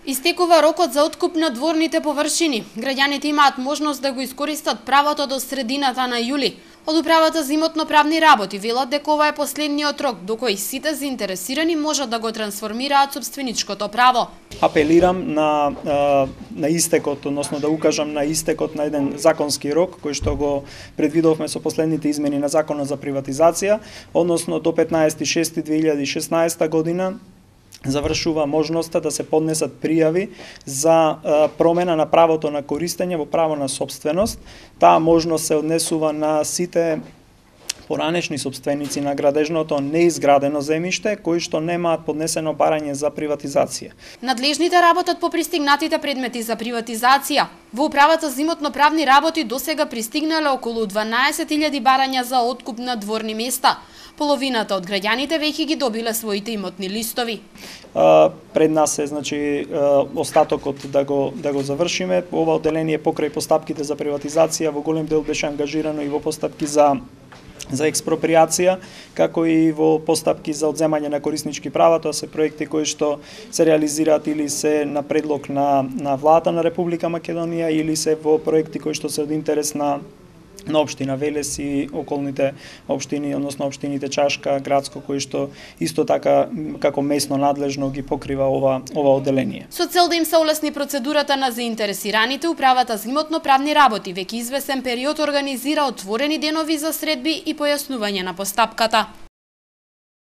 Истекува рокот за откуп на дворните површини. Граѓаните имаат можност да го искористат правото до средината на јули. Од управата за имотно-правни работи велат дека ова е последниот рок до кој сите заинтересирани можат да го трансформираат сопственичкото право. Апелирам на истекот, односно да укажам на истекот на еден законски рок кој што го предвидовме со последните измени на Законот за приватизација, односно до 15.6.2016 година завршува можноста да се поднесат пријави за промена на правото на користење во право на собственост. Таа можност се однесува на сите поранешни сопственици на градежното неизградено земјиште кои што немаат поднесено барање за приватизација. Надлежните работат по пристигнатите предмети за приватизација. Во управата за имотно-правни работи досега пристигнале околу 12.000 барања за откуп на дворни места. Половината од граѓаните веќе ги добиле своите имотни листови. Пред нас е остатокот да го завршиме. Ова одделение покрај постапките за приватизација во голем дел беше ангажирано и во постапки за експроприација, како и во постапки за одземање на кориснички права. Тоа се проекти кои што се реализираат или се на предлог на владата на Република Македонија или се во проекти кои што се од интерес на општина Велес и околните општини, односно општините Чашка, Градско, кои што исто така како местно надлежно ги покрива ова одделение. Со цел да им се олесни процедурата на заинтересираните, управата за имотно-правни работи веќе извесен период организира отворени денови за средби и појаснување на постапката.